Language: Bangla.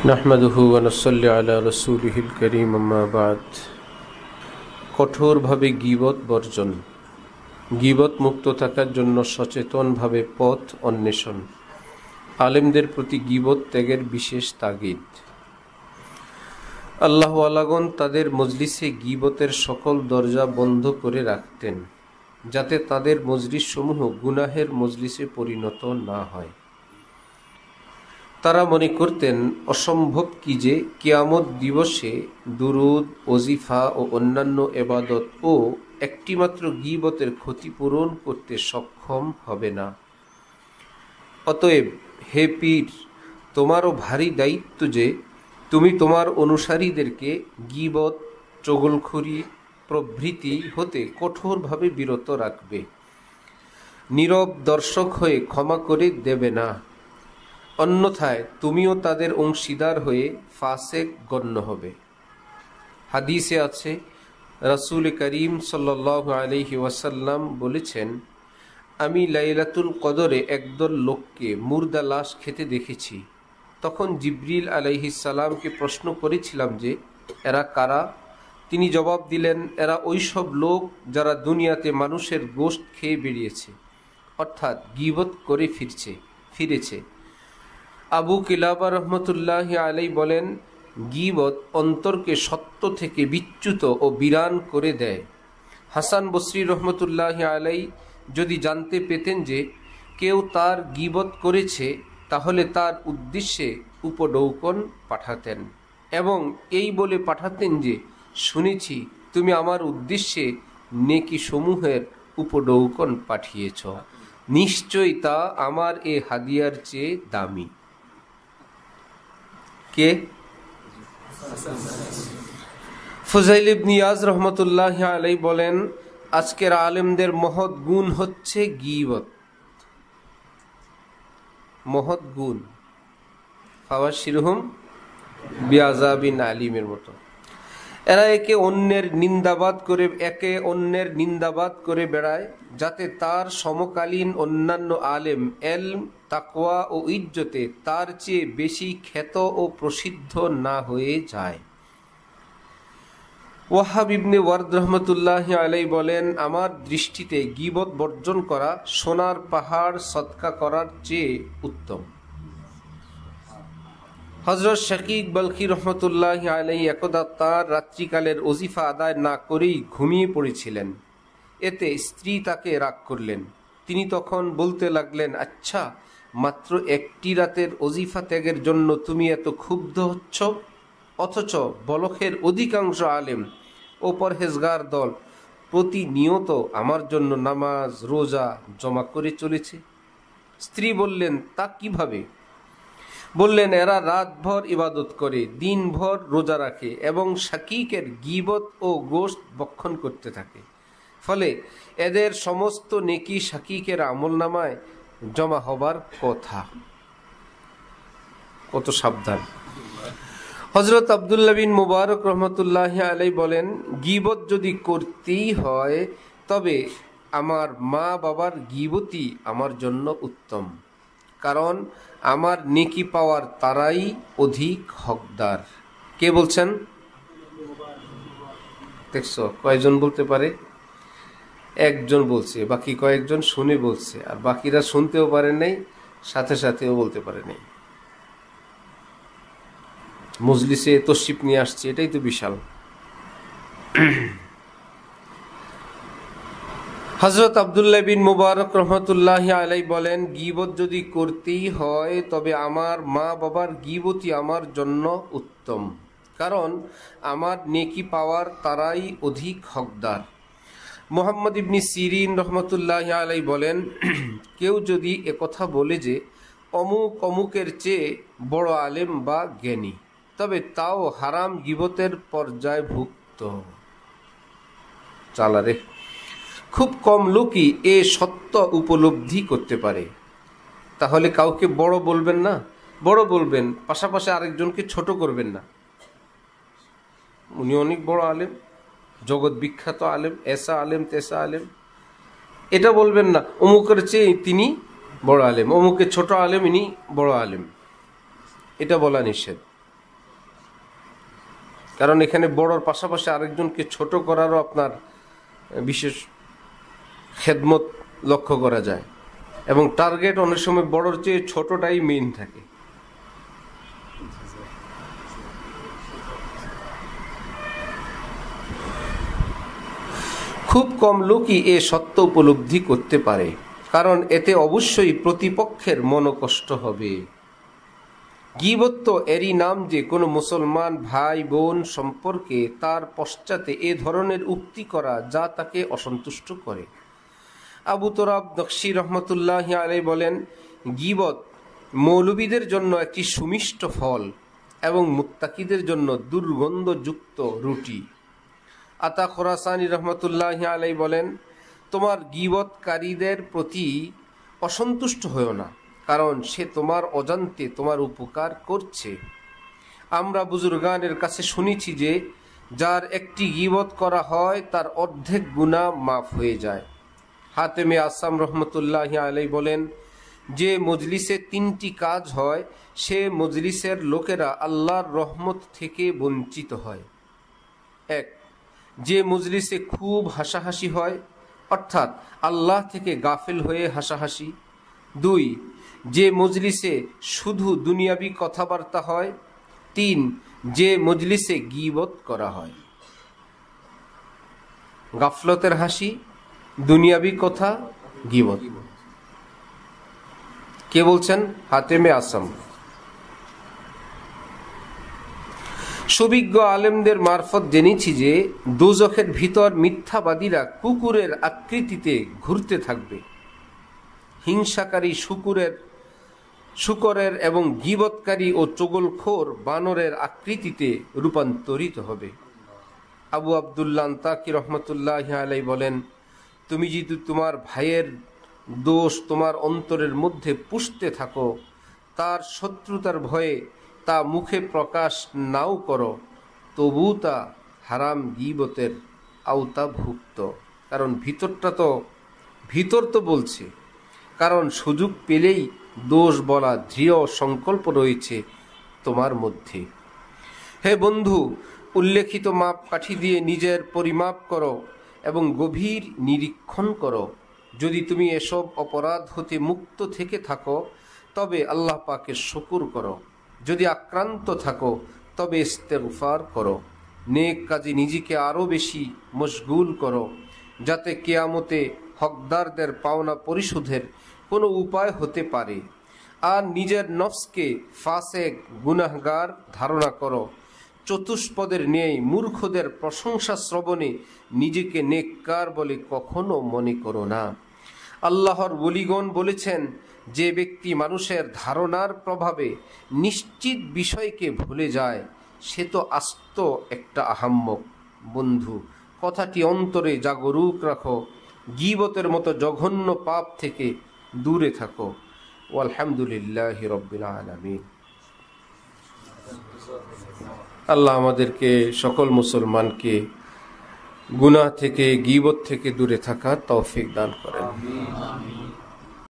নাহমাদুহু ওয়া নুসাল্লি আলা রাসূলিহিল কারীম আম্মা বাদ। কঠোরভাবে গীবত বর্জন, গীবত মুক্ত থাকার জন্য সচেতনভাবে পথ অন্বেষণ, আলেমদের প্রতি গীবত ত্যাগের বিশেষ তাগিদ। আল্লাহ ওয়ালাগণ তাদের মজলিসে গীবতের সকল দরজা বন্ধ করে রাখতেন, যাতে তাদের মজলিসসমূহ গুনাহের মজলিসে পরিণত না হয়। তারা মনে করতেন অসম্ভব কি যে কিয়ামত দিবসে দুরুদ, ওজিফা ও অন্যান্য এবাদত ও একটিমাত্র গীবতের ক্ষতিপূরণ করতে সক্ষম হবে না। অতএব হে পীর, তোমারও ভারী দায়িত্ব যে তুমি তোমার অনুসারীদেরকে গীবত, চগলখড়ি প্রভৃতি হতে কঠোরভাবে বিরত রাখবে, নীরব দর্শক হয়ে ক্ষমা করে দেবে না। অন্যথায় তুমিও তাদের অংশীদার হয়ে ফাসেক গণ্য হবে। হাদিসে আছে, রাসূল করিম সাল্লাল্লাহু আলাইহি ওয়াসাল্লাম বলেছেন, আমি লাইলাতুল কদরে একদল লোককে মুর্দা লাশ খেতে দেখেছি। তখন জিবরিল আলাইহিস সালামকে প্রশ্ন করেছিলাম যে এরা কারা? তিনি জবাব দিলেন, এরা ওইসব লোক যারা দুনিয়াতে মানুষের গোশত খেয়ে বেরিয়েছে, অর্থাৎ গীবত করে ফিরেছে। আবু কিলাবা রহমতুল্লাহি আলাই বলেন, গীবত অন্তরকে সত্য থেকে বিচ্যুত ও বিরান করে দেয়। হাসান বসরি রহমতুল্লাহি আলাই যদি জানতে পেতেন যে কেউ তার গীবত করেছে, তাহলে তার উদ্দেশ্যে উপঢৌকন পাঠাতেন এবং এই বলে পাঠাতেন যে, শুনেছি তুমি আমার উদ্দেশ্যে নেকি সমূহের উপঢৌকন পাঠিয়েছ, নিশ্চয়ই তা আমার এ হাদিয়ার চেয়ে দামি। কে? ফুজাইল ইবনে ইয়াজ রহমতুল্লাহি আলাইহি বলেন, আজকের আলেমদের মহৎ গুণ হচ্ছে গীবত। মহৎ গুণ ফাওয়াশিরহুম বিআযাবিন আলিমের মতো। এরা একে অন্যের নিন্দাবাদ করে বেড়ায়, যাতে তার সমকালীন অন্যান্য আলেম এলম, তাকওয়া ও ইজ্জতে তার চেয়ে বেশি খ্যাত ও প্রসিদ্ধ না হয়ে যায়। ওয়াহাব ইবনে ওয়ার্দ রহমতুল্লাহি আলাইহি বলেন, আমার দৃষ্টিতে গীবত বর্জন করা সোনার পাহাড় সদকা করার চেয়ে উত্তম। হযরত শাকিক বলখি রহমতুল্লাহি আলাইহি একদা তার রাত্রিকালের ওজিফা আদায় না করেই ঘুমিয়ে পড়েছিলেন। এতে স্ত্রী তাকে রাগ করলেন। তিনি তখন বলতে লাগলেন, আচ্ছা, মাত্র একটি রাতের ওজিফা ত্যাগের জন্য তুমি এত ক্ষুব্ধ হচ্ছ, অথচ বলখের অধিকাংশ আলেম ও পরহেজগার দল প্রতিনিয়ত আমার জন্য নামাজ, রোজা জমা করে চলেছে। স্ত্রী বললেন, তা কিভাবে? বললেন, এরা রাতভর ইবাদত করে, দিনভর রোজা রাখে এবং শাকিকের গীবত ও গোশত ভক্ষণ করতে থাকে। ফলে এদের সমস্ত নেকি শাকিকের আমলনামায় জমা হবার কথা। কত সাবধান! হযরত আব্দুল্লাহ বিন মুবারক রহমতুল্লাহি আলাইহি বলেন, গীবত যদি করতেই হয় তবে আমার মা বাবার গীবতই আমার জন্য উত্তম, কারণ আমার নেকি পাওয়ার তারাই অধিক হকদার। কে বলছেন? দেখছো কয়জন বলতে পারে? একজন বলছে, বাকি কয়েকজন শুনে বলছে, আর বাকিরা শুনতেও পারে নাই, সাথে সাথেও বলতে পারে নাই। মজলিসে তশরিফ নিয়ে আসছে, এটাই তো বিশাল। হযরত আব্দুল্লাহ বিন মুবারক রহমতুল্লাহি আলাইহি বলেন, গীবত যদি করতেই হয় তবে আমার মা বাবার গীবতই আমার জন্য উত্তম, কারণ আমার নেকি পাওয়ার তারাই অধিক হকদার। মুহাম্মদ ইবনে সিরিন রহমতুল্লাহি আলাইহি বলেন, কেউ যদি একথা বলে যে অমুক অমুকের চেয়ে বড় আলেম বা জ্ঞানী, তবে তাও হারাম গীবতের পর্যায়ভুক্ত। চালারে, খুব কম লোকই এ সত্য উপলব্ধি করতে পারে। তাহলে কাউকে বড় বলবেন না, বড় বলবেন, পাশাপাশি আরেকজনকে ছোট করবেন না। উনি অনেক বড় আলেম, জগৎ বিখ্যাত আলেম, এসা আলেম তেসা আলেম, এটা বলবেন না অমুকের চেয়ে তিনি বড় আলেম, অমুকের ছোট আলেম, ইনি বড় আলেম, এটা বলা নিষেধ। কারণ এখানে বড়র পাশাপাশি আরেকজনকে ছোট করারও আপনার বিশেষ খেদমত লক্ষ্য করা যায়, এবং টার্গেট অনেক সময় বড়র চেয়ে ছোটটাই মেইন থাকে। খুব কম লোকই এ সত্য উপলব্ধি করতে পারে, কারণ এতে অবশ্যই প্রতিপক্ষের মনোকষ্ট হবে। গীবত তো এরই নাম যে কোনো মুসলমান ভাই বোন সম্পর্কে তার পশ্চাতে এ ধরনের উক্তি করা যা তাকে অসন্তুষ্ট করে। আবু তুরাব নকশী রহমতুল্লাহ আলাইহি বলেন, গীবত মৌলবীদের জন্য একটি সুমিষ্ট ফল এবং মুত্তাকিদের জন্য দুর্গন্ধযুক্ত রুটি। আতা খোরাসানী রহমতুল্লাহ আলাইহি বলেন, তোমার গীবতকারীদের প্রতি অসন্তুষ্ট হও না, কারণ সে তোমার অজান্তে তোমার উপকার করছে। আমরা বুজুর্গানের কাছে শুনেছি যে যার একটি গীবত করা হয় তার অর্ধেক গুনাহ মাফ হয়ে যায়। হাতেমে আসাম রহমতুল্লাহ আলাইহি বলেন, যে মজলিসে তিনটি কাজ হয় সে মজলিসের লোকেরা আল্লাহর রহমত থেকে বঞ্চিত হয়। এক, যে মজলিসে খুব হাসাহাসি হয়, অর্থাৎ আল্লাহ থেকে গাফিল হয়ে হাসাহাসি। দুই, যে মজলিসে শুধু দুনিয়াবি কথাবার্তা হয়। তিন, যে মজলিসে গীবত করা হয়। গাফলতের হাসি, দুনিয়াবি কথা, গীবত। কে বলছেন? হাতেমে আসাম। সুবিজ্ঞ আলেমদের মারফত জেনেছি যে দোজখের ভিতর মিথ্যাবাদীরা কুকুরের আকৃতিতে ঘুরতে থাকবে, হিংসাকারী শুকরের এবং গীবতকারী ও চগলখোর বানরের আকৃতিতে রূপান্তরিত হবে। আবু আবদুল্লাহ আনতাকি রহমতুল্লাহ আলাইহি বলেন, তুমি যদি তোমার ভাইয়ের দোষ তোমার অন্তরের মধ্যে পুষতে থাকো, তার শত্রুতার ভয়ে তা মুখে প্রকাশ নাও করো, তবু তা হারাম গীবতের আওতাভুক্ত। কারণ ভিতর তো বলছে, কারণ সুযোগ পেলেই দোষ বলা দৃঢ় সংকল্প রয়েছে তোমার মধ্যে। হে বন্ধু, উল্লেখিত মাপকাঠি দিয়ে নিজের পরিমাপ করো এবং গভীর নিরীক্ষণ করো। যদি তুমি এসব অপরাধ হতে মুক্ত থেকে থাকো তবে আল্লাহ পাকের শুকর করো, যদি আক্রান্ত থাকো তবে ইস্তেগফার করো। নেক কাজে নিজেকে আরও বেশি মশগুল করো, যাতে কিয়ামতে হকদারদের পাওনা পরিশোধের কোনো উপায় হতে পারে। আর নিজের নফসকে ফাসেক গুনাহগার ধারণা করো। চতুষ্পদের ন্যায় মূর্খদের প্রশংসা শ্রবণে নিজেকে নেককার বলে কখনো মনে করো না। আল্লাহর ওলিগণ বলেছেন, যে ব্যক্তি মানুষের ধারণার প্রভাবে নিশ্চিত বিষয়কে ভুলে যায় সে তো আস্ত একটা আহাম্মক। বন্ধু, কথাটি অন্তরে জাগরুক রাখো, গীবতের মতো জঘন্য পাপ থেকে দূরে থাকো। আলহামদুলিল্লাহি রাব্বিল আলামিন। আল্লাহ আমাদেরকে সকল মুসলমানকে গুনাহ থেকে, গীবত থেকে দূরে থাকার তৌফিক দান করেন।